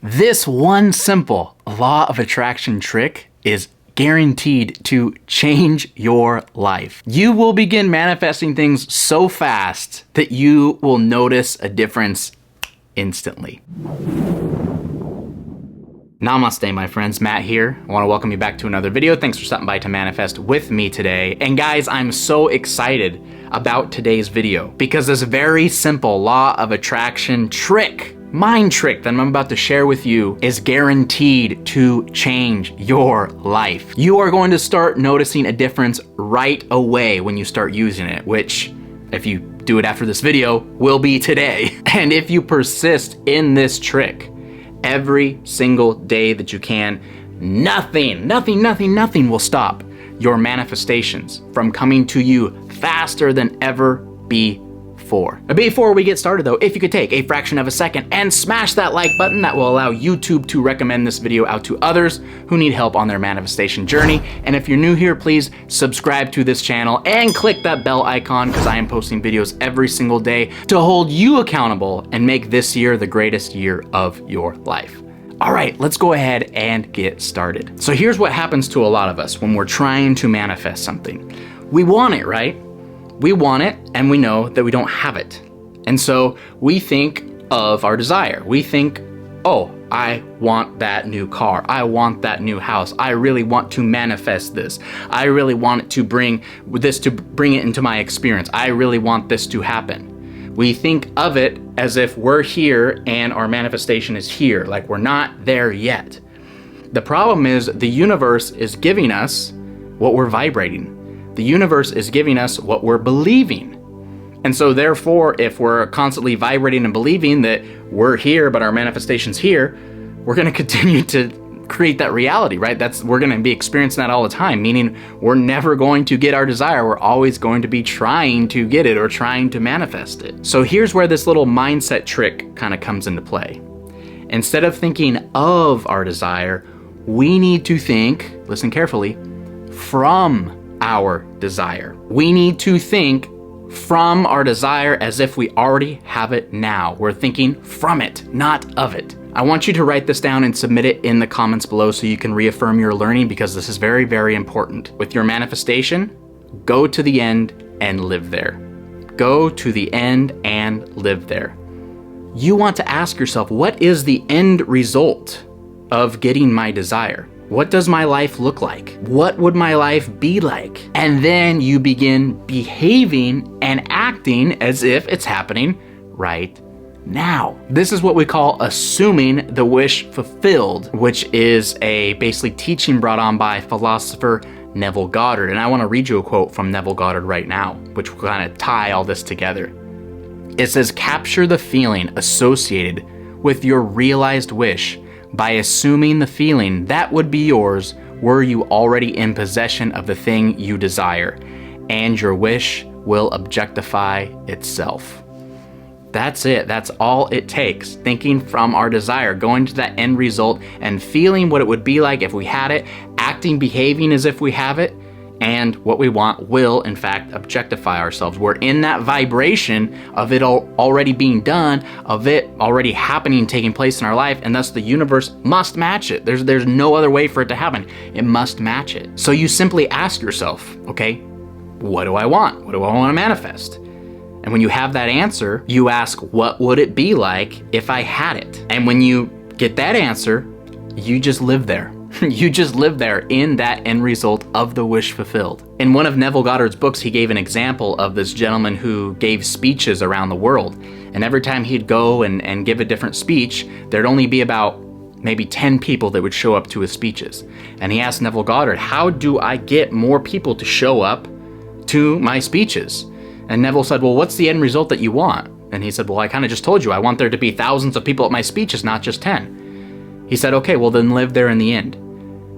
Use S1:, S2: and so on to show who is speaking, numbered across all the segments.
S1: This one simple law of attraction trick is guaranteed to change your life. You will begin manifesting things so fast that you will notice a difference instantly. Namaste, my friends. Matt here. I want to welcome you back to another video. Thanks for stopping by to manifest with me today. And guys, I'm so excited about today's video because this very simple law of attraction trick, mind trick that I'm about to share with you is guaranteed to change your life. You are going to start noticing a difference right away when you start using it, which, if you do it after this video, will be today. And if you persist in this trick every single day that you can, nothing will stop your manifestations from coming to you faster than ever before. Before we get started though, if you could take a fraction of a second and smash that like button, that will allow YouTube to recommend this video out to others who need help on their manifestation journey. And if you're new here, please subscribe to this channel and click that bell icon because I am posting videos every single day to hold you accountable and make this year the greatest year of your life. All right, let's go ahead and get started. So here's what happens to a lot of us when we're trying to manifest something. We want it, right? We want it and we know that we don't have it. And so we think of our desire. We think, oh, I want that new car. I want that new house. I really want to manifest this. I really want it to bring it into my experience. I really want this to happen. We think of it as if we're here and our manifestation is here, like we're not there yet. The problem is the universe is giving us what we're vibrating. The universe is giving us what we're believing. And so therefore, if we're constantly vibrating and believing that we're here, but our manifestation's here, we're gonna continue to create that reality, right? We're gonna be experiencing that all the time, meaning we're never going to get our desire. We're always going to be trying to get it or trying to manifest it. So here's where this little mindset trick kind of comes into play. Instead of thinking of our desire, we need to think, listen carefully, from our desire. We need to think from our desire as if we already have it now. We're thinking from it, not of it. I want you to write this down and submit it in the comments below so you can reaffirm your learning, because this is very, very important. With your manifestation, go to the end and live there. Go to the end and live there. You want to ask yourself, what is the end result of getting my desire? What does my life look like? What would my life be like? And then you begin behaving and acting as if it's happening right now. This is what we call assuming the wish fulfilled, which is a basically teaching brought on by philosopher Neville Goddard. And I want to read you a quote from Neville Goddard right now, which will kind of tie all this together. It says, capture the feeling associated with your realized wish by assuming the feeling that would be yours were you already in possession of the thing you desire, and your wish will objectify itself. That's it. That's all it takes. Thinking from our desire, going to that end result and feeling what it would be like if we had it, acting, behaving as if we have it, and what we want will, in fact, objectify ourselves. We're in that vibration of it already being done, of it already happening, taking place in our life, and thus the universe must match it. There's no other way for it to happen. It must match it. So you simply ask yourself, okay, what do I want? What do I want to manifest? And when you have that answer, you ask, what would it be like if I had it? And when you get that answer, you just live there. You just live there in that end result of the wish fulfilled. In one of Neville Goddard's books, he gave an example of this gentleman who gave speeches around the world. And every time he'd go and give a different speech, there'd only be about maybe 10 people that would show up to his speeches. And he asked Neville Goddard, how do I get more people to show up to my speeches? And Neville said, well, what's the end result that you want? And he said, well, I kind of just told you, I want there to be thousands of people at my speeches, not just 10. He said, okay, well then live there in the end.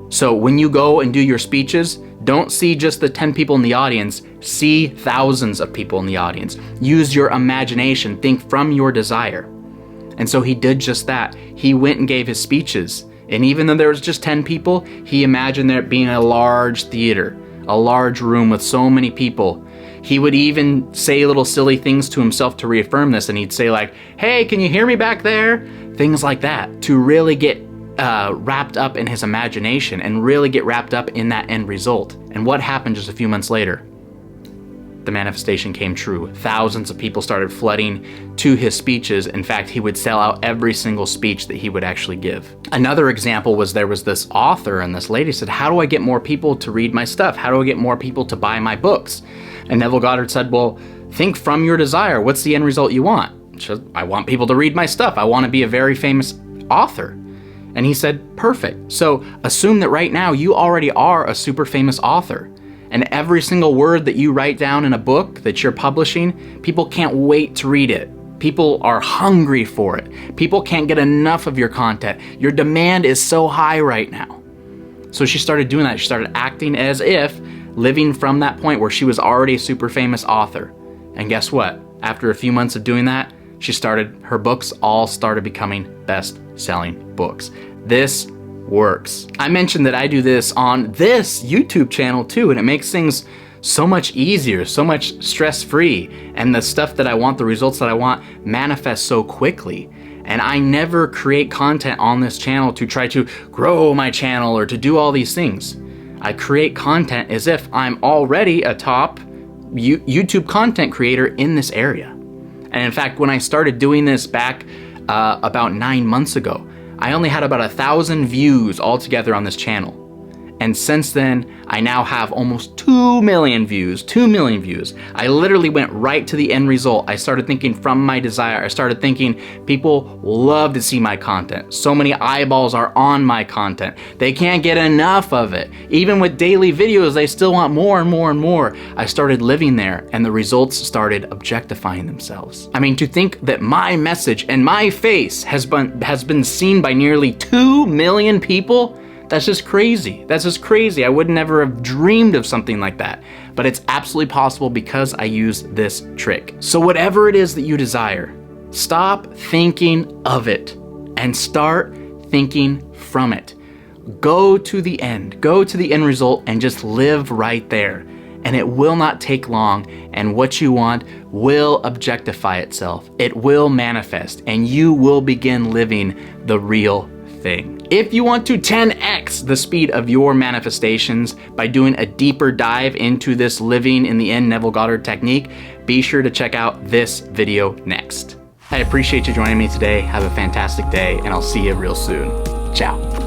S1: So when you go and do your speeches, don't see just the 10 people in the audience, see thousands of people in the audience. Use your imagination, think from your desire. And so he did just that. He went and gave his speeches. And even though there was just 10 people, he imagined there being a large theater, a large room with so many people. He would even say little silly things to himself to reaffirm this, and he'd say like, hey, can you hear me back there? things like that, to really get wrapped up in his imagination and really get wrapped up in that end result. And what happened just a few months later? The manifestation came true. Thousands of people started flooding to his speeches. In fact, he would sell out every single speech that he would actually give. Another example was there was this author, and this lady said, how do I get more people to read my stuff? How do I get more people to buy my books? And Neville Goddard said, well, think from your desire. What's the end result you want? She said, I want people to read my stuff. I want to be a very famous author. And he said, perfect. So assume that right now you already are a super famous author. And every single word that you write down in a book that you're publishing, people can't wait to read it. People are hungry for it. People can't get enough of your content. Your demand is so high right now. So she started doing that. She started acting as if living from that point where she was already a super famous author. And guess what? After a few months of doing that, her books all started becoming best-selling books. This works. I mentioned that I do this on this YouTube channel too, and it makes things so much easier, so much stress-free, and the stuff that I want, the results that I want, manifest so quickly. And I never create content on this channel to try to grow my channel or to do all these things. I create content as if I'm already a top YouTube content creator in this area. And in fact, when I started doing this back about 9 months ago, I only had about 1,000 views altogether on this channel. And since then, I now have almost 2 million views, 2 million views. I literally went right to the end result. I started thinking from my desire. I started thinking people love to see my content. So many eyeballs are on my content. They can't get enough of it. Even with daily videos, they still want more and more and more. I started living there, and the results started objectifying themselves. I mean, to think that my message and my face has been seen by nearly 2 million people, that's just crazy. That's just crazy. I would never have dreamed of something like that. But it's absolutely possible because I use this trick. So whatever it is that you desire, stop thinking of it and start thinking from it. Go to the end. Go to the end result and just live right there. And it will not take long, and what you want will objectify itself. It will manifest, and you will begin living the real thing. If you want to 10x the speed of your manifestations by doing a deeper dive into this living in the end Neville Goddard technique, be sure to check out this video next. I appreciate you joining me today. Have a fantastic day, and I'll see you real soon. Ciao.